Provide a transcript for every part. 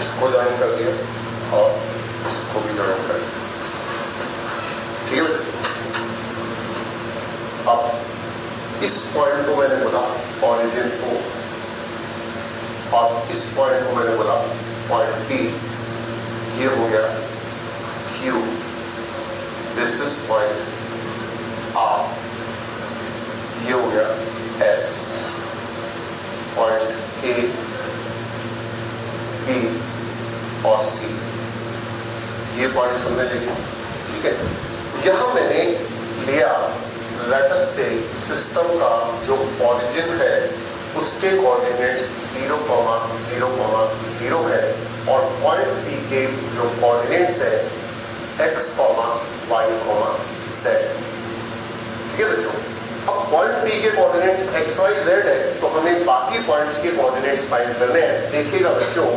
इसको ज्वाइन कर दिया और इसको भी ज्वाइन कर दिया। ठीक है बच्चों, अब इस पॉइंट को मैंने बोला ओरिजिन को और इस पॉइंट को मैंने बोला पॉइंट P। ये हो गया Q, this is point R। ये हो गया S, पॉइंट A, B और C। ये पॉइंट समझ लीजिए। ठीक है, यहां मैंने लिया लेट अस से सिस्टम का जो ओरिजिन है उसके कोऑर्डिनेट्स 0, 0, 0 है और पॉइंट P के जो कोऑर्डिनेट्स है x, y, z। ठीक है बच्चों, अब पॉइंट P के कोऑर्डिनेट्स x, y, z है तो हमें बाकी पॉइंट्स के कोऑर्डिनेट्स फाइंड करने हैं। देखिएगा बच्चों,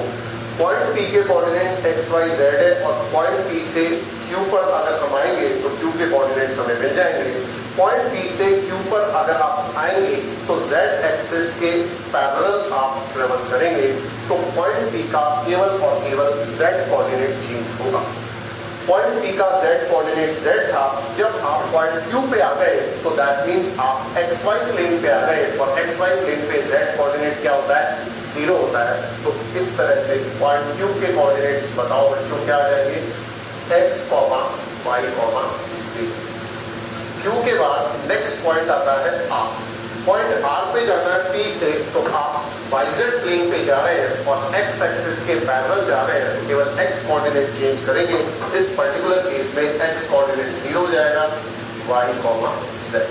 पॉइंट P के कोऑर्डिनेट्स x, y, z है और पॉइंट P से Q पर अगर हम आएंगे तो Q के कोऑर्डिनेट्स हमें मिल जाएंगे। पॉइंट P से Q पर अगर आप आएंगे तो z एक्सिस के पैरेलल आप ट्रेवल करेंगे तो पॉइंट P का केवल और केवल z कोऑर्डिनेट चेंज होगा। पॉइंट P का z कोऑर्डिनेट z था, जब आप पॉइंट Q पे आ गए तो दैट मींस आप xy प्लेन पे आ गए और xy प्लेन पे z कोऑर्डिनेट क्या होता है, 0 होता है। तो इस तरह से पॉइंट Q के कोऑर्डिनेट्स बताओ बच्चों क्या आ जाएंगे, x, y, z। Q के बाद नेक्स्ट पॉइंट आता है R। पॉइंट R पे जाना है P से तो आप YZ प्लेन पे जा रहे हैं और x एक्सिस के पैरेलल जा रहे हैं तो केवल x कोऑर्डिनेट चेंज करेंगे। इस पर्टिकुलर केस में x कोऑर्डिनेट 0 हो जाएगा, y, z।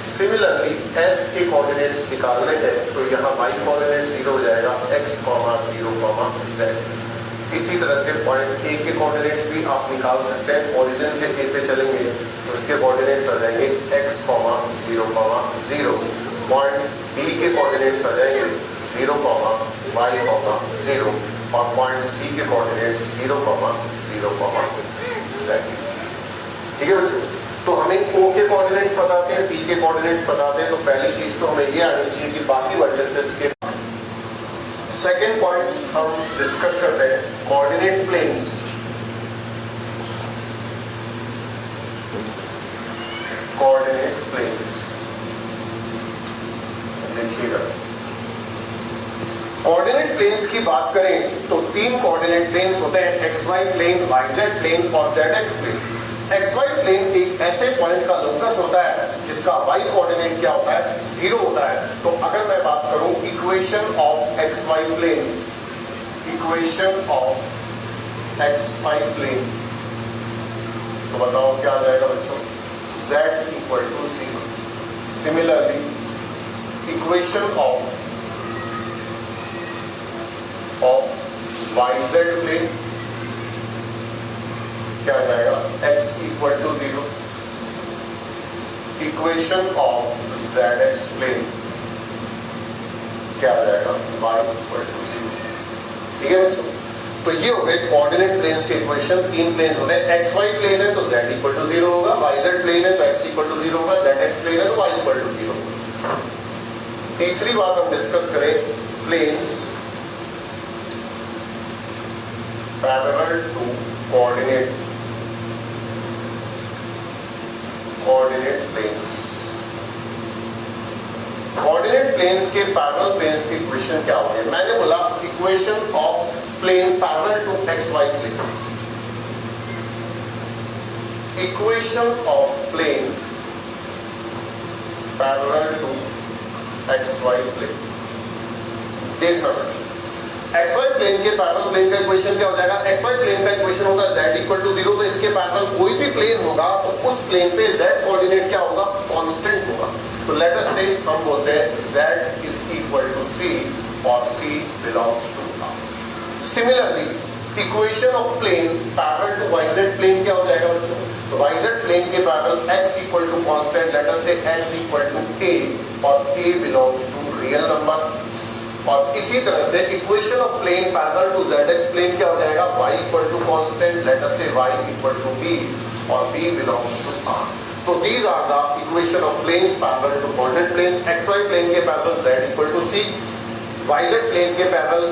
सिमिलरली s के कोऑर्डिनेट्स निकालने हैं तो यहाँ y कोऑर्डिनेट 0 हो जाएगा, x, 0, z। इसी तरह से पॉइंट A के कोऑर्डिनेट्स भी आप निकाल सकते हैं। ओरिजिन से A पे चलेंगे तो उसके कोऑर्डिनेट्स आ जाएंगे x, 0, 0। पॉइंट B के कोऑर्डिनेट्स आ जाएंगे 0, y, 0 और पॉइंट C के कोऑर्डिनेट्स 0, 0, z। ठीक है बच्चों, तो हमें O के कोऑर्डिनेट्स पता थे, P के कोऑर्डिनेट्स पता थे, तो पहली चीज तो हमें ये आनी चाहिए कि बाकी वर्टिसेस के। सेकेंड पॉइंट हम डिस्कस करते हैं कोऑर्डिनेट प्लेन्स। कोऑर्डिनेट प्लेन्स देखिएगा, कोऑर्डिनेट प्लेन्स की बात करें तो 3 कोऑर्डिनेट प्लेन्स होते हैं, XY प्लेन, YZ प्लेन और ZX प्लेन। XY प्लेन एक ऐसे पॉइंट का लोकस होता है जिसका y कोऑर्डिनेट क्या होता है, 0 होता है। तो अगर मैं बात करूं equation of XY plane, equation of XY plane तो बताओ क्या आ जाएगा बच्चों, z equal to 0। Similarly equation of YZ plane क्या आ जाएगा, x equal to 0। Equation of ZX plane क्या आ जाएगा, y इक्वल टू 0। ठीक है बच्चों, तो ये हो गए कोऑर्डिनेट प्लेन्स के इक्वेशन। 3 प्लेन्स होते हैं, XY प्लेन है तो z इक्वल टू 0 होगा, YZ प्लेन है तो x इक्वल टू 0 होगा, ZX प्लेन है तो y इक्वल टू 0 होगा। तीसरी बात हम डिस्कस करें planes parallel to coordinate planes. Coordinate planes के पैरेलल प्लेन्स की इक्वेशन क्या होगी, मैंने बोला equation of plane parallel to XY plane. Equation of plane parallel to XY plane. देखना बच्चों, XY प्लेन के पैरेलल प्लेन का इक्वेशन क्या हो जाएगा, XY प्लेन का इक्वेशन होगा z इक्वल टू 0। तो इसके पैरेलल कोई भी प्लेन होगा तो उस प्लेन पे z कोऑर्डिनेट क्या होगा, कांस्टेंट होगा। तो लेट अस से हम बोलते हैं z is equal to c और c belongs to r। Similarly equation of plane parallel to YZ plane क्या हो जाएगा बच्चों, तो YZ प्लेन के parallel x equal to constant, let us से x इक्वल टू a और a belongs to real number. और इसी तरह से equation of plane parallel to ZX plane क्या हो जाएगा, y equal to constant, let us से y इक्वल टू b और b बिलोंग्स टू r। तो these are the equation of planes parallel to coordinate planes। XY plane के parallel z equal to c, YZ plane के parallel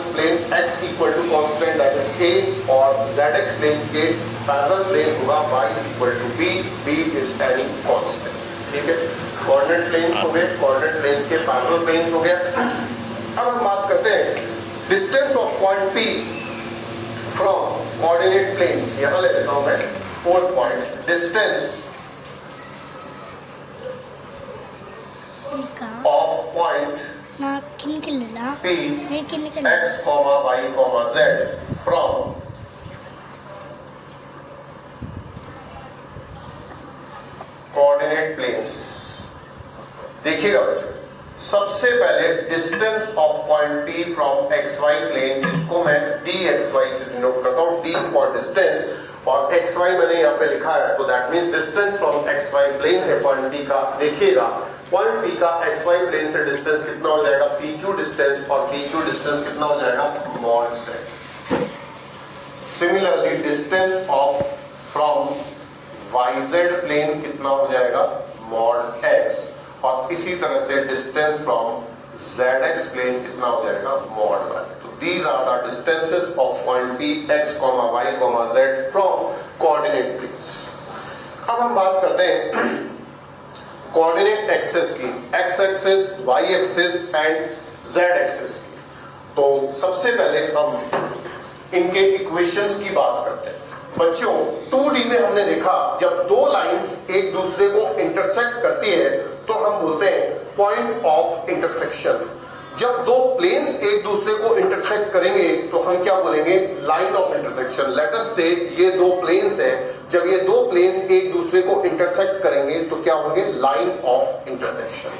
x equal to constant that is a, और zx plane के parallel plane होगा y equal to b, b is any constant. ठीक है, coordinate planes हो गए, coordinate planes के parallel planes हो गया। अब हम बात करते हैं distance of point P from coordinate planes. यहां ले लेता हूं मैं 4 point, distance of point P x, y, z from coordinate planes. देखिएगा बच्चों, सबसे पहले distance of point P from xy plane, जिसको मैं dxy से डिनोट करता हूं, d फॉर डिस्टेंस, और xy मैंने यहाँ पे लिखा है, तो that means distance from xy plane है पॉइंट P का। देखिएगा पॉइंट P का xy प्लेन से डिस्टेंस कितना हो जाएगा, PQ डिस्टेंस, और PQ डिस्टेंस कितना हो जाएगा, mod z। Similarly distance of from yz plane कितना हो जाएगा, मॉड x, और इसी तरह से डिस्टेंस फ्रॉम zx प्लेन कितना हो जाएगा, मॉड y। तो these are the distances of point P x, y, z from coordinate planes। अब हम बात करते हैं कोऑर्डिनेट एक्सिस की, x axis, y axis and z axis की। तो सबसे पहले हम इनके इक्वेशंस की बात करते हैं। बच्चों 2D में हमने देखा जब दो लाइंस एक दूसरे को इंटरसेक्ट करती है तो हम बोलते हैं पॉइंट ऑफ इंटरसेक्शन। जब दो प्लेन्स एक दूसरे को इंटरसेक्ट करेंगे तो हम क्या बोलेंगे, line of intersection. Late us से ये दो प्लेन्स हैं, जब ये दो प्लेन्स एक दूसरे को इंटरसेक्ट करेंगे तो क्या होंगे, लाइन ऑफ इंटरसेक्शन।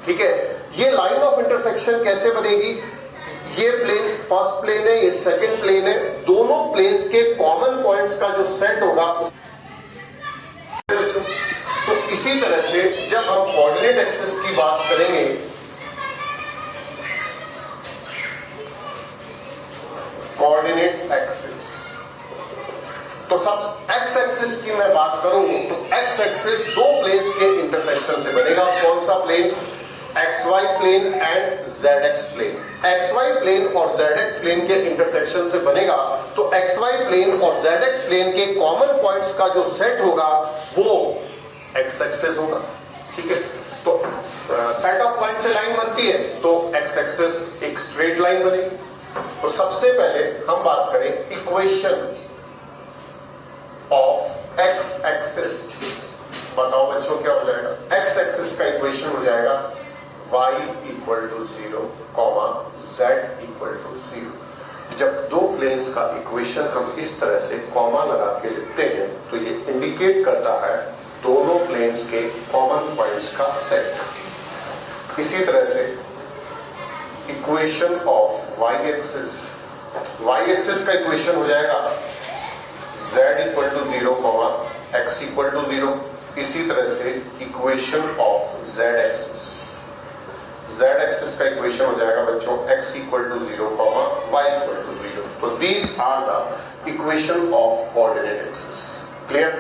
ठीक है, ये लाइन ऑफ इंटरसेक्शन कैसे बनेगी, ये प्लेन फर्स्ट प्लेन है, ये सेकंड प्लेन है, दोनों प्लेन्स के कॉमन पॉइंट्स का जो सेट होगा तो इसी तरह से जब हम कोऑर्डिनेट एक्सिस की बात करेंगे, कोऑर्डिनेट एक्सिस, तो सब एक्स एक्सिस की मैं बात करूं तो एक्स एक्सिस दो प्लेन्स के इंटरसेक्शन से बनेगा। कौन सा plane, XY plane and ZX plane. XY plane और ZX प्लेन के इंटरसेक्शन से बनेगा, तो XY प्लेन और ZX प्लेन के कॉमन पॉइंट्स का जो सेट होगा वो X एक्सिस होगा। ठीक है, तो सेट ऑफ पॉइंट से लाइन बनती है तो X एक्सिस एक स्ट्रेट लाइन बनेगी। तो सबसे पहले हम बात करें इक्वेशन ऑफ X एक्सिस। बताओ बच्चों क्या हो जाएगा, X एक्सिस का इक्वेशन हो जाएगा y equal to 0, z equal to 0। जब दो प्लेन्स का इक्वेशन हम इस तरह से कॉमा लगा के लिखते हैं तो ये इंडिकेट करता है दोनों प्लेन्स के कॉमन पॉइंट्स का सेट। इसी तरह से इक्वेशन ऑफ y एक्सिस का इक्वेशन हो जाएगा z equal to 0, x equal to 0। इसी तरह से इक्वेशन ऑफ z एक्सिस का इक्वेशन हो जाएगा बच्चों x equal to 0, y equal to 0। तो these are the equation of coordinate axis. Clear.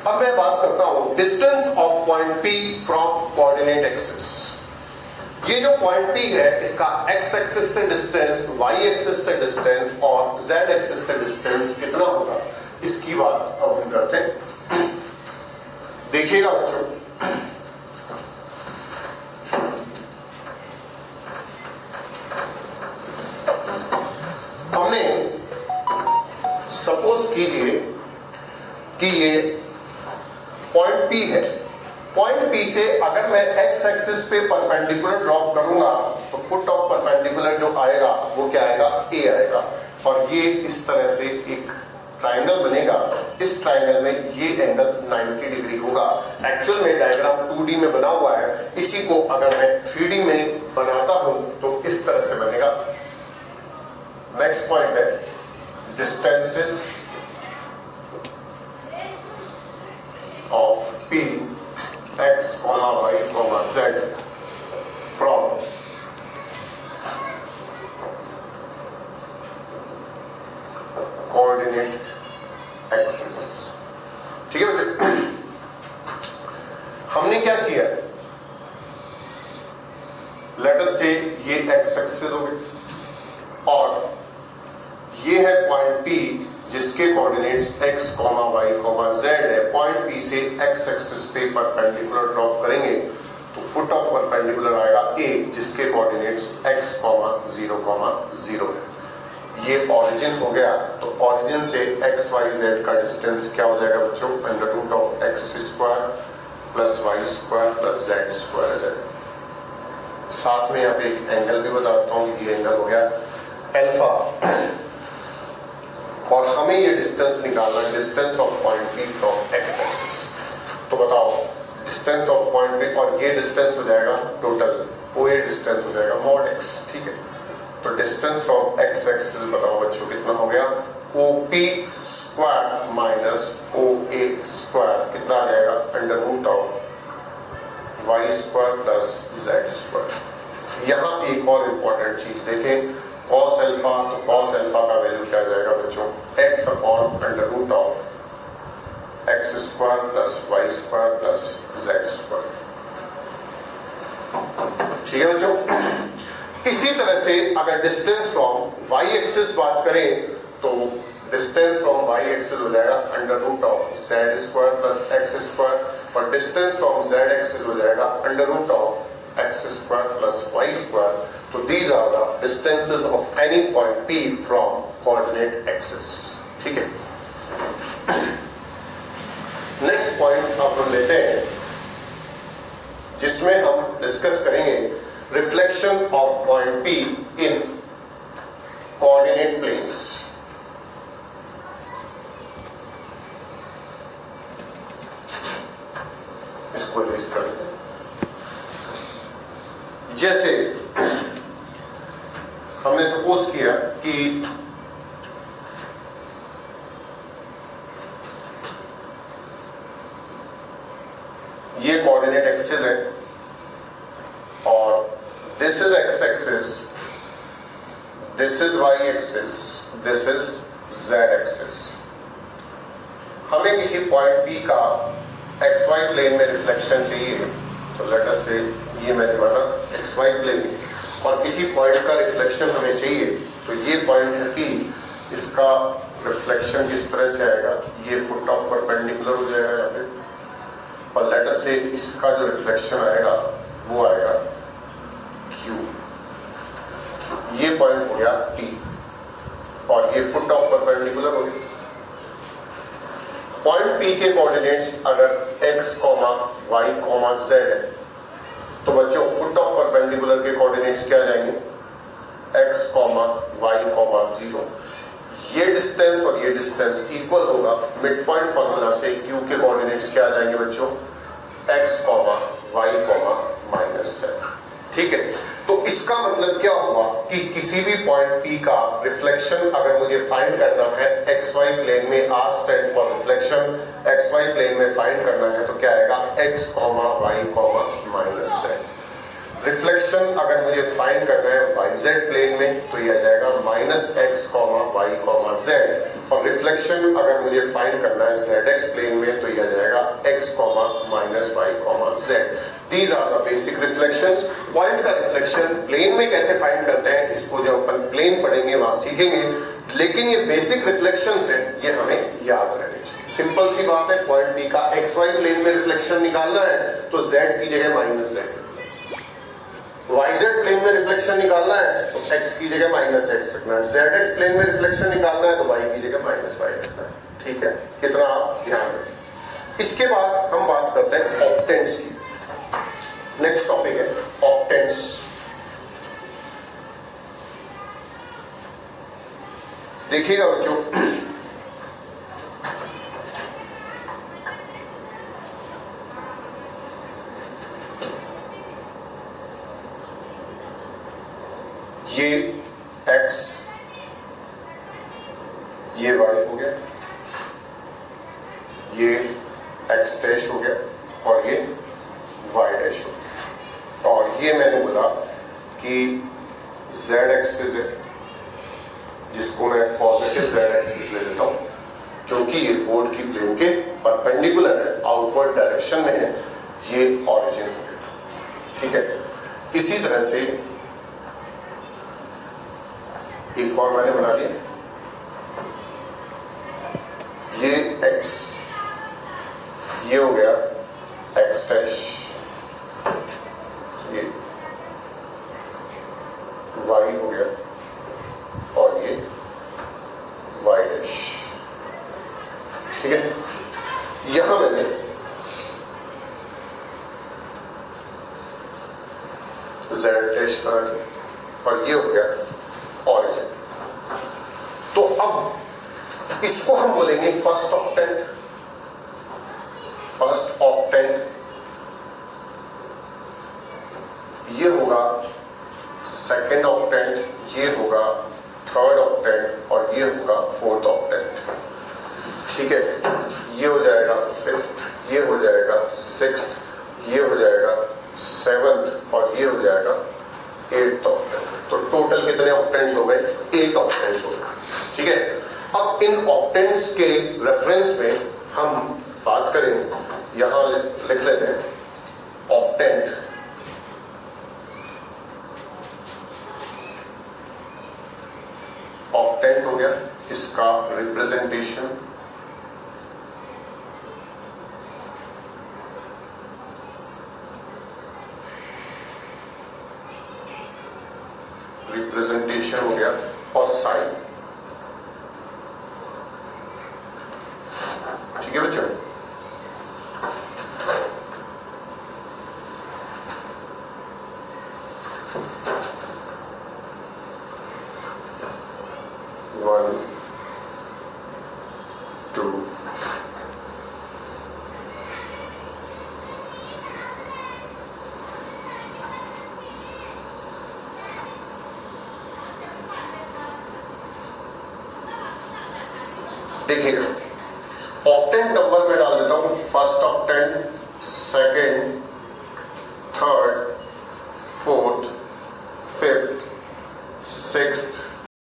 अब मैं बात करता हूं distance of point P from coordinate axis. ये जो पॉइंट P है इसका x एक्सिस से डिस्टेंस, y एक्सिस से डिस्टेंस और z एक्सिस से डिस्टेंस कितना होगा, इसकी बात अब हम करते हैं। देखिएगा बच्चों, हमने सपोज कीजिए कि ये पॉइंट P है। पॉइंट P से अगर मैं x एक्सिस पे परपेंडिकुलर ड्रॉप करूंगा तो फुट ऑफ परपेंडिकुलर जो आएगा वो क्या आएगा, A आएगा, और ये इस तरह से एक ट्राइंगल बनेगा। इस ट्राइंगल में ये एंगल 90 डिग्री होगा। एक्चुअल में डायग्राम 2D में बना हुआ है, इसी को अगर मैं 3D में बनाता हूं तो इस तरह से बनेगा। नेक्स्ट पॉइंट है distances of P x, y, z from coordinate axis। ठीक है बच्चे, हमने क्या किया, लेट अस से ये x एक्सिस हो गई, ये है पॉइंट P जिसके कोऑर्डिनेट्स x, y, z है। पॉइंट P से x एक्सिस पे परपेंडिकुलर ड्रॉप करेंगे तो फुट ऑफ परपेंडिकुलर आएगा A जिसके कोऑर्डिनेट्स x, 0, 0 है। ये ऑरिजिन हो गया। तो ऑरिजिन से x, y, z का डिस्टेंस क्या हो जाएगा बच्चों? Under root of x square plus y square plus z square हो जाएगा। साथ में यहाँ पे एक एंगल भी बताता हूँ, ये एंगल हो गया अल्फा। और हमें ये डिस्टेंस निकालना है, distance of point P from x axis. तो बताओ डिस्टेंस ऑफ पॉइंट P, और ये डिस्टेंस हो जाएगा टोटल, वो ये डिस्टेंस हो जाएगा मॉड x, ठीक है। तो डिस्टेंस फ्रॉम x एक्सिस बताओ बच्चों कितना हो गया? OP square minus OA square कितना आ जाएगा? Under root of y square plus z square. यहाँ एक और इम्पॉर्टेंट चीज देखें, cos अल्फा, तो cos अल्फा का वैल्यू क्या आ जाएगा बच्चों? x upon under root of x square plus y square plus z square, ठीक है बच्चों। इसी तरह से अगर डिस्टेंस फ्रॉम y एक्सिस बात करें तो डिस्टेंस फ्रॉम y एक्सिस हो जाएगा under root of z square plus x square, और डिस्टेंस फ्रॉम z एक्सिस हो जाएगा under root of x square plus y square. तो these are the distances of any point P from coordinate axis, ठीक है। Next point आप लेते हैं जिसमें हम डिस्कस करेंगे reflection of point P in coordinate planes. इसको लिस्ट कर लेते हैं। जैसे हमने सपोज किया कि ये कोऑर्डिनेट एक्सिस है और this is x axis, this is y axis, this is z axis. हमें किसी पॉइंट P का xy प्लेन में रिफ्लेक्शन चाहिए, तो लेट अस से ये मैंने बना xy प्लेन में, और किसी पॉइंट का रिफ्लेक्शन हमें चाहिए, तो ये पॉइंट है P, इसका रिफ्लेक्शन किस तरह से आएगा? ये फुट ऑफ परपेंडिकुलर हो जाएगा यहाँ पे, और लेट अस से इसका जो रिफ्लेक्शन आएगा वो आएगा Q। ये पॉइंट हो गया P और ये फुट ऑफ परपेंडिकुलर हो गया। पॉइंट P के कोऑर्डिनेट्स अगर x, y, z है, तो बच्चों फुट ऑफ परपेंडिकुलर के कोऑर्डिनेट्स क्या जाएंगे? x, y, 0। ये डिस्टेंस और ये डिस्टेंस इक्वल होगा। मिड पॉइंट फॉर्मूला से Q के कोऑर्डिनेट्स क्या जाएंगे बच्चों? x, y, -z, ठीक है। तो इसका मतलब क्या हुआ कि किसी भी पॉइंट P का रिफ्लेक्शन अगर मुझे फाइंड करना है xy प्लेन में, r stand for reflection, xy plane में फाइंड करना है, तो क्या आएगा? x, y, -z। रिफ्लेक्शन अगर मुझे फाइंड करना है yz प्लेन में, तो ये आ जाएगा -x, y, z, और रिफ्लेक्शन अगर मुझे फाइंड करना है zx प्लेन में, तो ये आ जाएगा x, y, z। These are the basic reflections। Point का रिफ्लेक्शन प्लेन में कैसे फाइंड करते हैं, इसको जब अपन प्लेन पढ़ेंगे वहां सीखेंगे, लेकिन ये बेसिक रिफ्लेक्शंस हैं, ये हमें याद रहने चाहिए। सिंपल सी बात है, पॉइंट P का xy प्लेन में रिफ्लेक्शन निकालना है तो z की जगह -z, yz प्लेन में रिफ्लेक्शन निकालना है तो x की जगह -x रखना है, zx प्लेन में रिफ्लेक्शन निकालना है तो y की जगह -y रखना है, ठीक है। कितना आप ध्यान रखें। इसके बाद हम बात करते हैं ऑक्टेंट्स की। नेक्स्ट टॉपिक है ऑक्टेंट्स। देखिएगा बच्चों, ये x, ये y हो गया, ये x डैश हो गया और ये y डैश हो गया। और ये मैंने बोला कि z एक्सिस है, जिसको मैं पॉजिटिव z एक्सिस ले लेता हूं क्योंकि ये बोर्ड की प्लेन के परपेंडिकुलर है, आउटवर्ड डायरेक्शन में है, ये ऑरिजिन हो गया, ठीक है। इसी तरह से एक और मैंने बना दिया, ये हो गया एक्स डैश, ये वाई हो गया और ये वाई डैश। ठीक है, यहां मैंने जेड डैश बना दिया और ये हो गया ऑरिजिन। तो अब इसको हम बोलेंगे फर्स्ट ऑक्टेंट, फर्स्ट ऑक्टेंट ये होगा, सेकेंड ऑक्टेंट ये होगा, थर्ड ऑक्टेंट और ये होगा फोर्थ ऑक्टेंट। ठीक है, ये हो जाएगा फिफ्थ, ये हो जाएगा सिक्स्थ, ये हो जाएगा सेवंथ और ये हो जाएगा एट्थ ऑक्टेंट। तो टोटल कितने ऑक्टेंट्स हो गए? 8 ऑक्टेंट्स हो गए। ठीक है, अब इन ऑक्टेंट्स के रेफरेंस में हम बात करें, यहां लिख लेते हैं ऑक्टेंट ऑक्टेंट हो गया इसका रिप्रेजेंटेशन हो गया और साइन। ठीक है बच्चों, वन टू देखिएगा, ऑक्टेंट नंबर में डाल देता हूं फर्स्ट ऑक्टेंट, सेकेंड, थर्ड,